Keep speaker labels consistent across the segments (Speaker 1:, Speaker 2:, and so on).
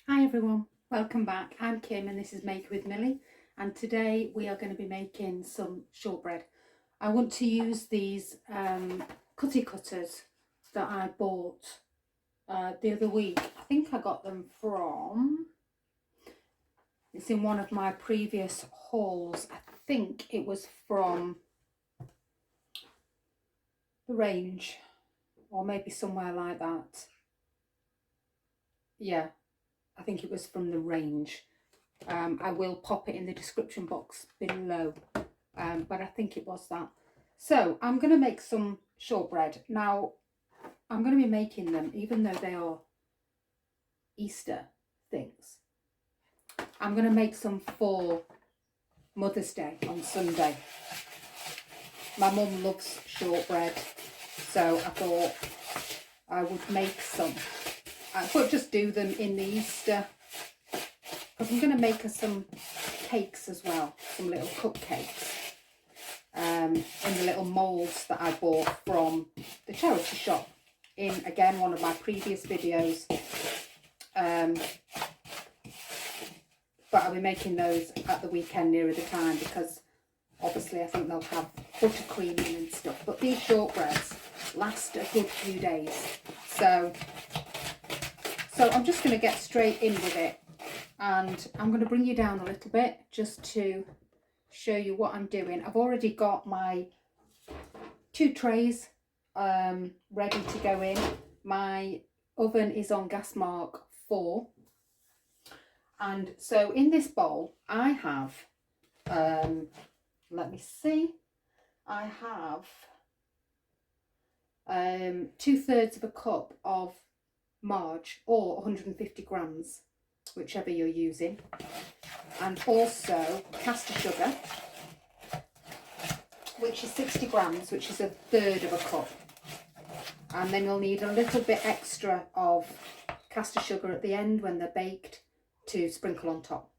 Speaker 1: Hi everyone, welcome back. I'm Kim and this is Make with Millie, and today we are going to be making some shortbread. I want to use these cutty cutters that I bought the other week. I think I got them from, it's in one of my previous hauls. I think it was from the Range or maybe somewhere like that. Yeah, I think it was from the Range. I will pop it in the description box below, but I think it was that. So I'm going to make some shortbread. Now, I'm going to be making them, even though they are Easter things. I'm going to make some for Mother's Day on Sunday. My mum loves shortbread, so I thought I would make some. I could just do them in the Easter, because I'm going to make her some cakes as well, some little cupcakes in the little moulds that I bought from the charity shop in, again, one of my previous videos. But I'll be making those at the weekend nearer the time, because obviously I think they'll have buttercream in and stuff. But these shortbreads last a good few days. So I'm just going to get straight in with it. And I'm going to bring you down a little bit just to show you what I'm doing. I've already got my 2 trays ready to go in. My oven is on gas mark 4. And so in this bowl I have, let me see, I have 2/3 of a cup of marg, or 150 grams, whichever you're using, and also caster sugar, which is 60 grams, which is 1/3 of a cup. And then you'll need a little bit extra of caster sugar at the end when they're baked to sprinkle on top.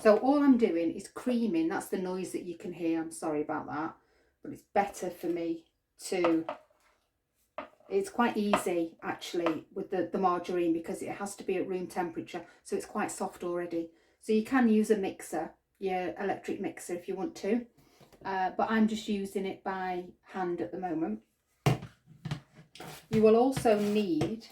Speaker 1: So all I'm doing is creaming. That's the noise that you can hear. I'm sorry about that, but it's better for me to, it's quite easy actually with the margarine, because it has to be at room temperature, so it's quite soft already. So you can use a mixer, your electric mixer, if you want to, but I'm just using it by hand at the moment. You will also need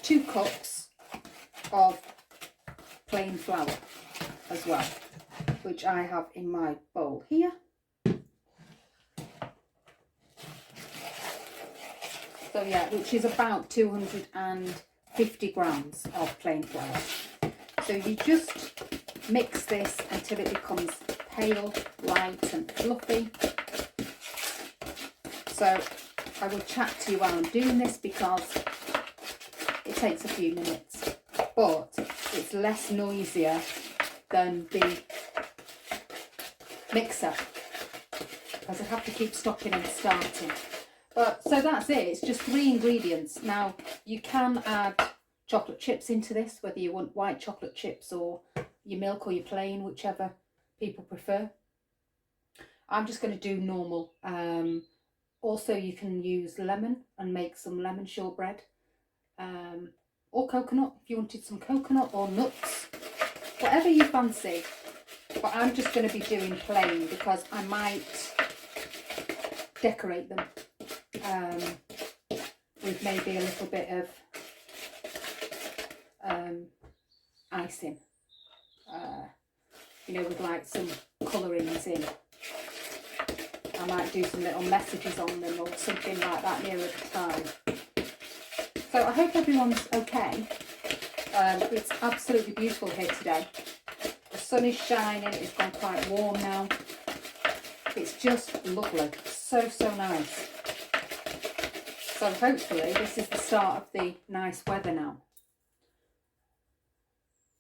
Speaker 1: 2 cups of plain flour as well, which I have in my bowl here. So yeah, which is about 250 grams of plain flour. So you just mix this until it becomes pale, light and fluffy. So I will chat to you while I'm doing this, because it takes a few minutes, but it's less noisier than the mixer, because I have to keep stopping and starting. But so that's it. It's just 3 ingredients. Now you can add chocolate chips into this, whether you want white chocolate chips or your milk or your plain, whichever people prefer. I'm just going to do normal. Also you can use lemon and make some lemon shortbread, or coconut if you wanted some coconut, or nuts, whatever you fancy. But I'm just going to be doing plain, because I might decorate them with maybe a little bit of icing, you know, with like some colourings in. I might do some little messages on them or something like that nearer the time. So I hope everyone's okay. It's absolutely beautiful here today. The sun is shining, it's gone quite warm now. It's just lovely, so nice. So hopefully this is the start of the nice weather now.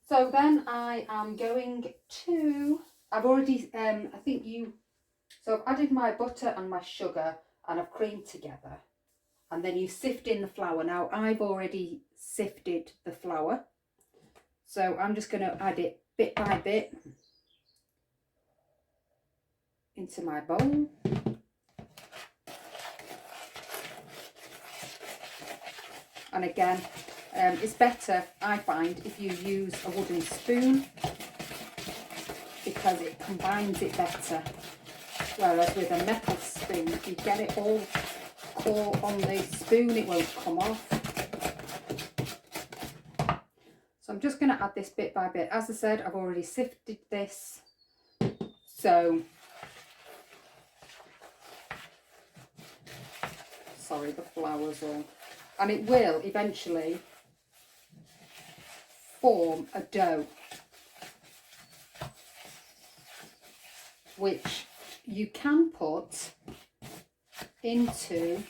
Speaker 1: So then I am going to, I've already, so I've added my butter and my sugar and I've creamed together. And then you sift in the flour. Now I've already sifted the flour, so I'm just going to add it bit by bit into my bowl. And again, It's better, I find, if you use a wooden spoon because it combines it better. Whereas with a metal spoon, if you get it all caught on the spoon, it won't come off. So I'm just going to add this bit by bit. As I said, I've already sifted this. So, sorry, the flour's all. And it will eventually form a dough, which you can put into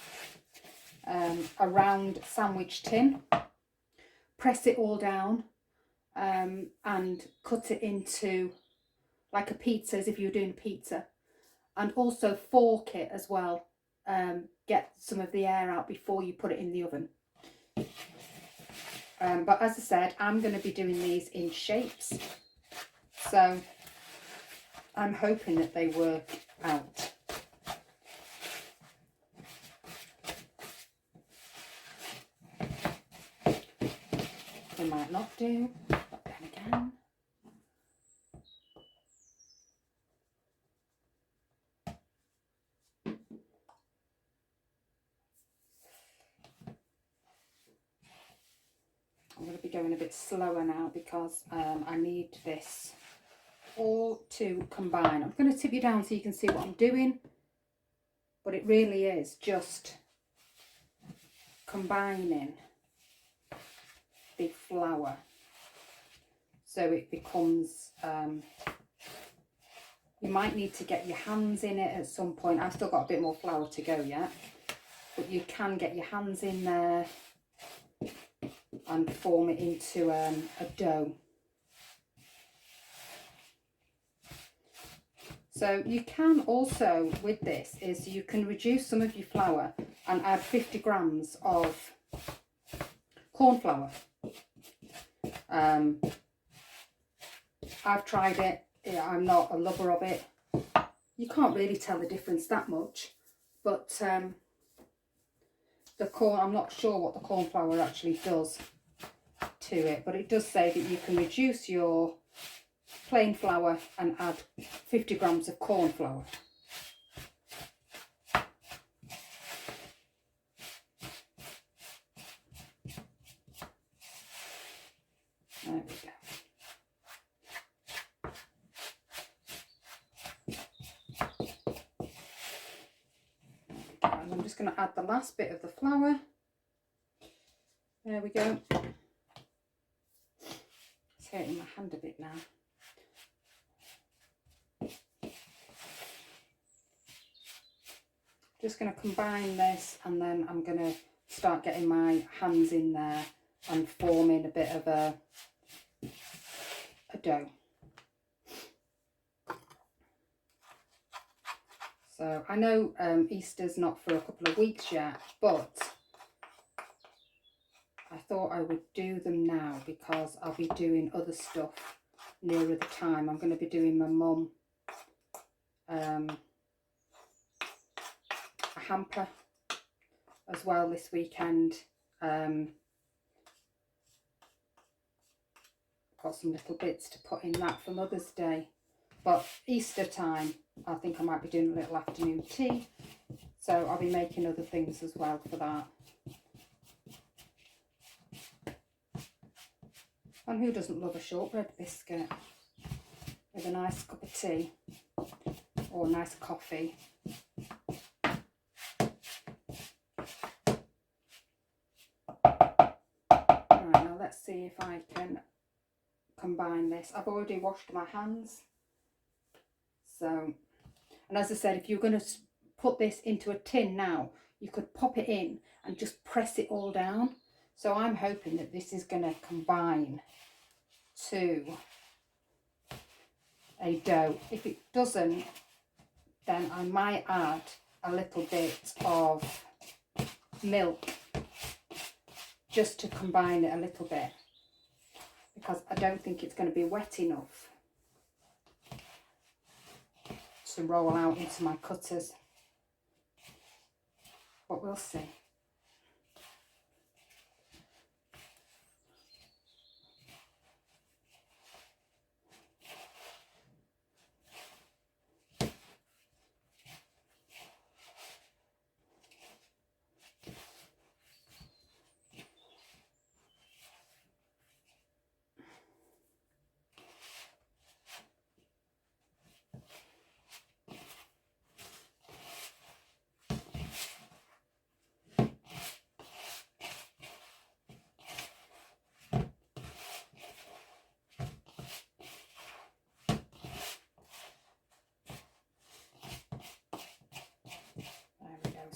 Speaker 1: a round sandwich tin, press it all down and cut it into like a pizza, as if you were doing a pizza, and also fork it as well, get some of the air out before you put it in the oven. But as I said, I'm going to be doing these in shapes, so I'm hoping that they work out. They might not do, but then again. I'm going to be going a bit slower now because I need this all to combine. I'm going to tip you down so you can see what I'm doing, but it really is just combining the flour so it becomes, you might need to get your hands in it at some point. I've still got a bit more flour to go yet, but you can get your hands in there and form it into a dough. So you can also, with this, is you can reduce some of your flour and add 50 grams of corn flour. I've tried it. Yeah, I'm not a lover of it. You can't really tell the difference that much, but the corn, I'm not sure what the corn flour actually does to it, but it does say that you can reduce your plain flour and add 50 grams of corn flour. There we go. And I'm just going to add the last bit of the flour. There we go. It's hurting my hand a bit now. Just going to combine this, and then I'm going to start getting my hands in there and forming a bit of a dough. So I know Easter's not for a couple of weeks yet, but I thought I would do them now because I'll be doing other stuff nearer the time. I'm going to be doing my mum a hamper as well this weekend. Got some little bits to put in that for Mother's Day, but Easter time I think I might be doing a little afternoon tea, so I'll be making other things as well for that. And who doesn't love a shortbread biscuit with a nice cup of tea or a nice coffee? Right, now let's see if I can combine this. I've already washed my hands. So, and as I said, if you're going to put this into a tin now, you could pop it in and just press it all down. So I'm hoping that this is going to combine to a dough. If it doesn't, then I might add a little bit of milk just to combine it a little bit, because I don't think it's going to be wet enough to roll out into my cutters, but we'll see.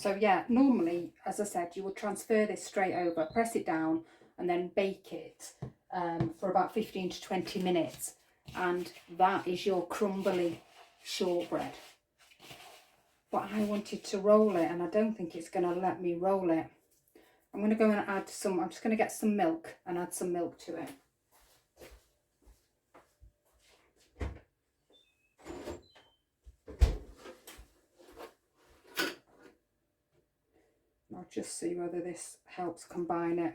Speaker 1: So yeah, normally, as I said, you would transfer this straight over, press it down, and then bake it for about 15 to 20 minutes. And that is your crumbly shortbread. But I wanted to roll it, and I don't think it's going to let me roll it. I'm going to go and add some, I'm just going to get some milk and add some milk to it. I'll just see whether this helps combine it.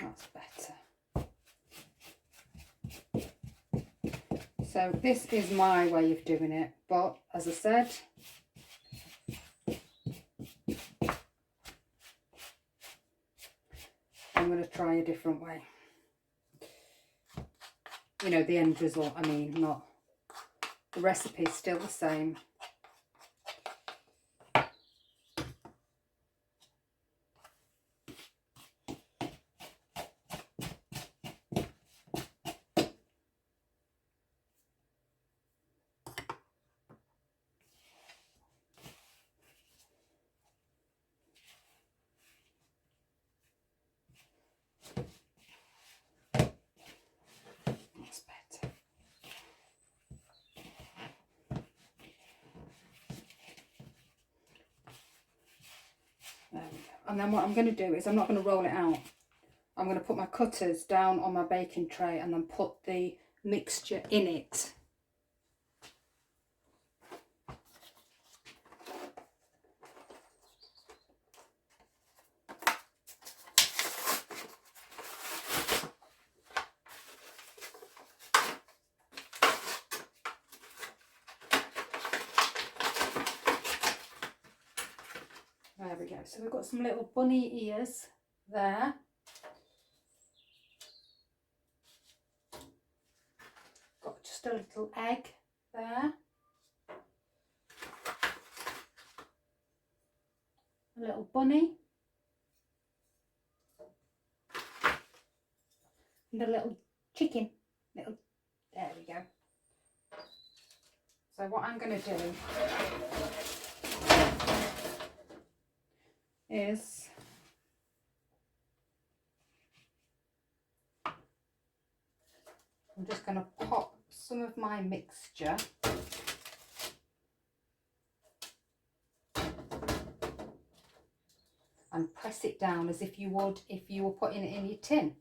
Speaker 1: That's better. So this is my way of doing it, but as I said, I'm going to try a different way. You know, the end result, I mean, not the recipe is still the same. That's better. There we go. And then what I'm going to do is I'm not going to roll it out. I'm going to put my cutters down on my baking tray and then put the mixture in it. There we go. So we've got some little bunny ears there. Got just a little egg there. A little bunny. And a little chicken. There we go. So what I'm going to do is I'm just going to pop some of my mixture and press it down as if you would if you were putting it in your tin.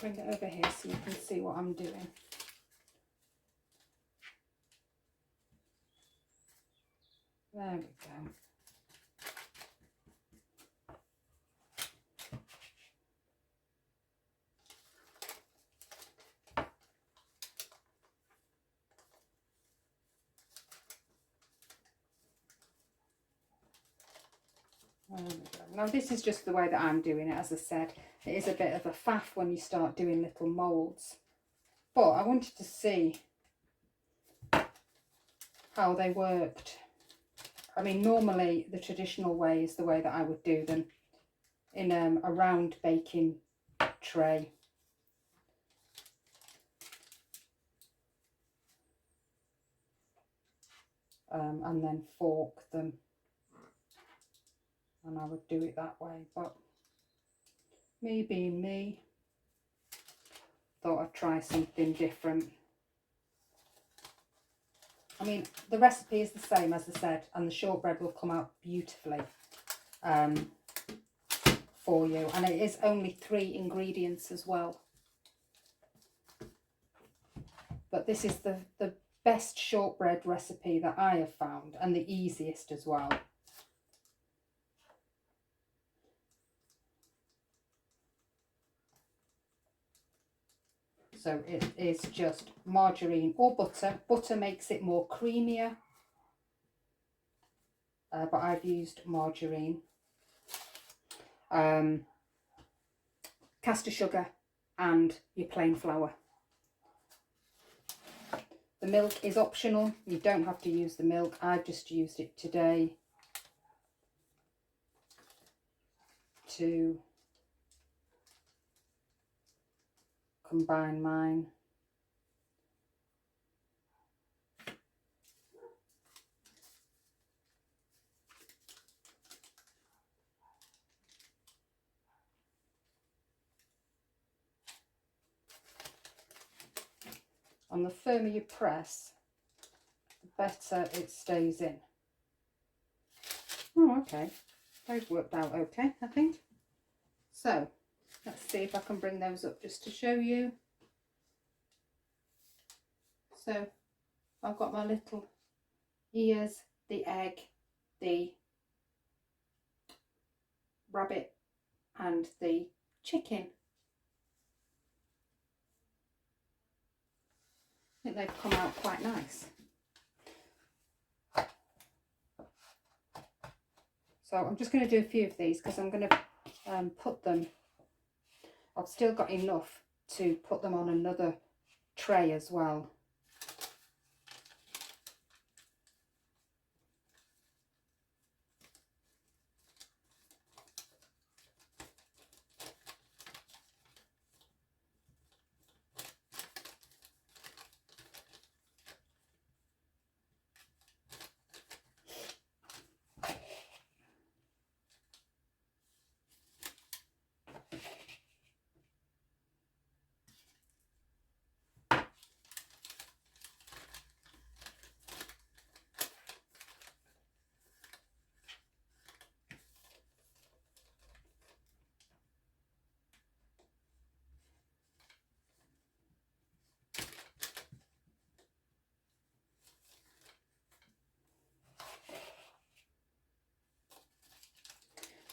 Speaker 1: Bring it over here so you can see what I'm doing. There we go. There we go. Now this is just the way that I'm doing it. As I said, it is a bit of a faff when you start doing little moulds, but I wanted to see how they worked. I mean, normally the traditional way is the way that I would do them in a round baking tray. And then fork them, and I would do it that way, but me being me, thought I'd try something different. I mean, the recipe is the same as I said, and the shortbread will come out beautifully. for you, and it is only 3 ingredients as well. But this is the best shortbread recipe that I have found, and the easiest as well. So it is just margarine or butter. Butter makes it more creamier, but I've used margarine. Caster sugar and your plain flour. The milk is optional. You don't have to use the milk. I've just used it today to combine mine. And the firmer you press, the better it stays in. Oh, okay. Those worked out okay, I think. So, let's see if I can bring those up just to show you. So, I've got my little ears, the egg, the rabbit and the chicken. I think they've come out quite nice. So I'm just going to do a few of these because I'm going to put them, I've still got enough to put them on another tray as well.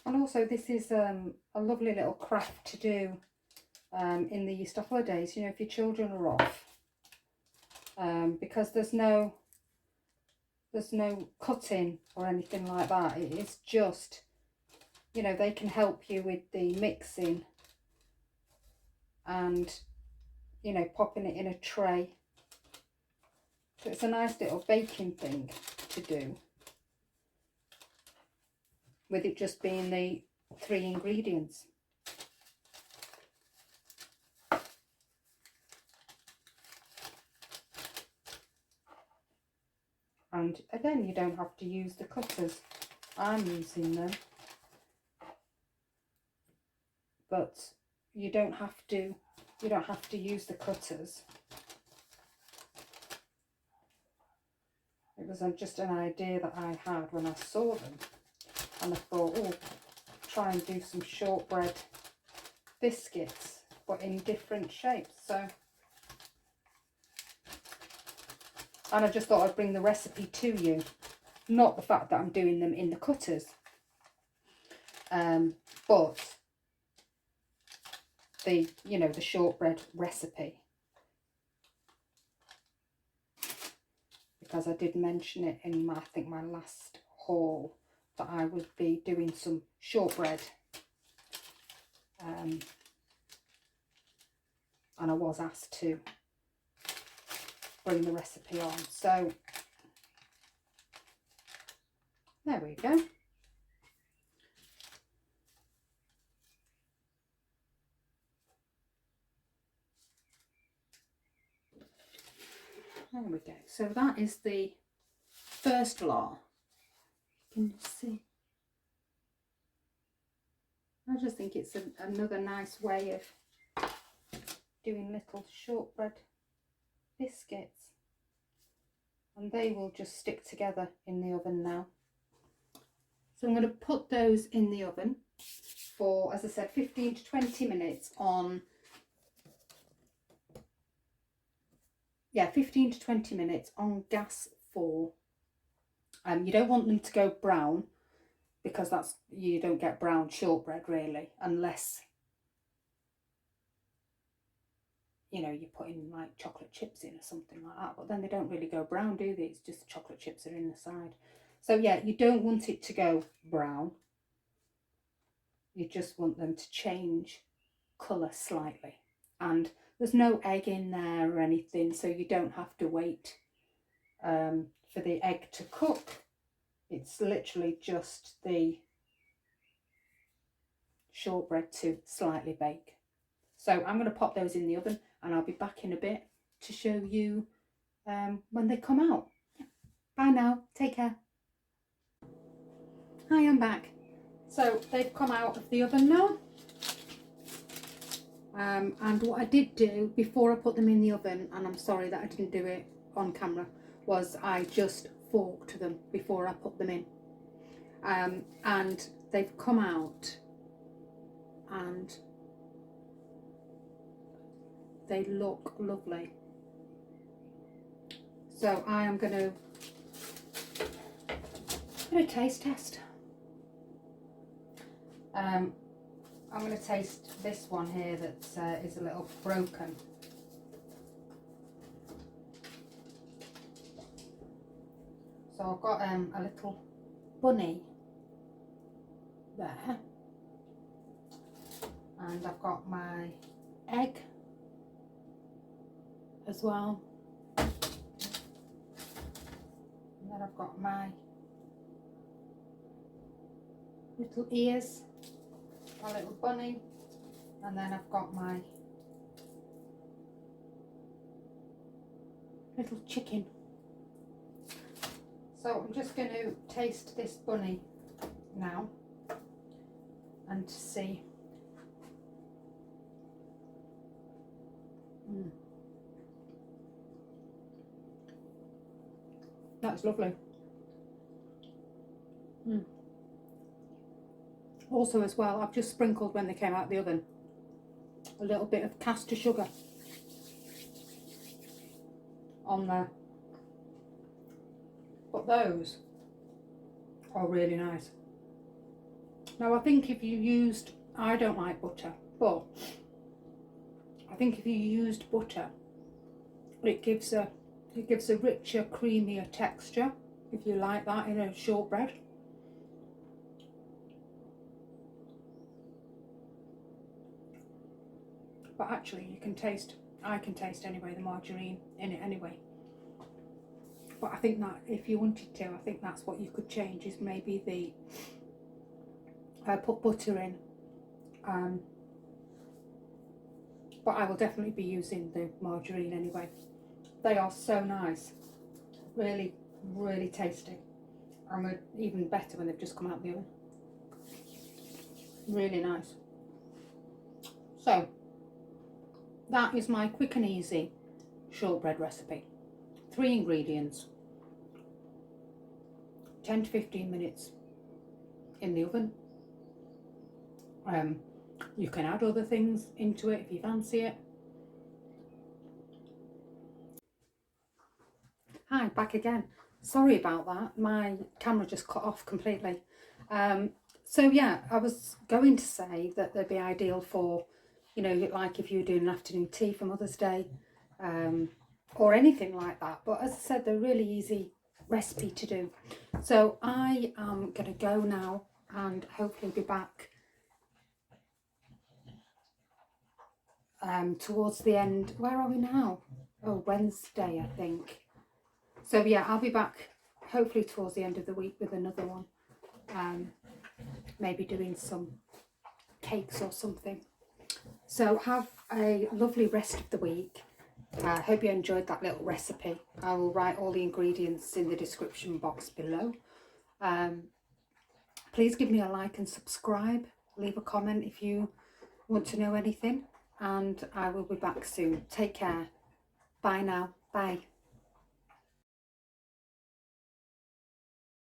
Speaker 1: And also this is a lovely little craft to do in the Easter holidays, you know, if your children are off, because there's no cutting or anything like that. It is just, you know, they can help you with the mixing and, you know, popping it in a tray. So it's a nice little baking thing to do, with it just being the 3 ingredients. And again, you don't have to use the cutters. I'm using them, but you don't have to use the cutters. It was just an idea that I had when I saw them, and I thought, oh, try and do some shortbread biscuits, but in different shapes. So, and I just thought I'd bring the recipe to you, not the fact that I'm doing them in the cutters, but the, you know, the shortbread recipe, because I did mention it in my, I think my last haul, that I would be doing some shortbread, and I was asked to bring the recipe on. So there we go. There we go. So that is the first lot. You can see. I just think it's another nice way of doing little shortbread biscuits. And they will just stick together in the oven now. So I'm going to put those in the oven for, as I said, 15 to 20 minutes on, 15 to 20 minutes on gas 4. You don't want them to go brown, because you don't get brown shortbread really, unless, you know, you're putting like chocolate chips in or something like that, but then they don't really go brown, do they? It's just the chocolate chips are in the side. So yeah, you don't want it to go brown. You just want them to change colour slightly. And there's no egg in there or anything, so you don't have to wait for the egg to cook. It's literally just the shortbread to slightly bake. So I'm going to pop those in the oven, and I'll be back in a bit to show you when they come out. Bye now, take care. Hi, I'm back. So they've come out of the oven now. And what I did do before I put them in the oven, and I'm sorry that I didn't do it on camera, was I just forked them before I put them in. And they've come out and they look lovely. So I am going to taste test. I'm going to taste this one here that is a little broken. So I've got a little bunny there, and I've got my egg as well, and then I've got my little ears, my little bunny, and then I've got my little chicken. So I'm just going to taste this bunny now and see. That's lovely. Also as well, I've just sprinkled, when they came out of the oven, a little bit of caster sugar on there. But those are really nice. Now I think if you used, I don't like butter, but I think if you used butter, it gives a richer, creamier texture, if you like that in a shortbread. But actually I can taste anyway the margarine in it anyway. But I think that if you wanted to, I think that's what you could change, is maybe put butter in. But I will definitely be using the margarine anyway. They are so nice, really, really tasty, and even better when they've just come out of the oven. Really nice. So that is my quick and easy shortbread recipe. 3 ingredients, 10 to 15 minutes in the oven. You can add other things into it if you fancy it. Hi, back again. Sorry about that, my camera just cut off completely. So yeah, I was going to say that they'd be ideal for, you know, like if you were doing an afternoon tea for Mother's Day, or anything like that. But as I said, they're a really easy recipe to do. So I am going to go now and hopefully be back towards the end. Where are we now? Oh, Wednesday, I think. So yeah, I'll be back hopefully towards the end of the week with another one. Maybe doing some cakes or something. So have a lovely rest of the week. I hope you enjoyed that little recipe. I will write all the ingredients in the description box below. Please give me a like and subscribe. Leave a comment if you want to know anything. And I will be back soon. Take care. Bye now. Bye.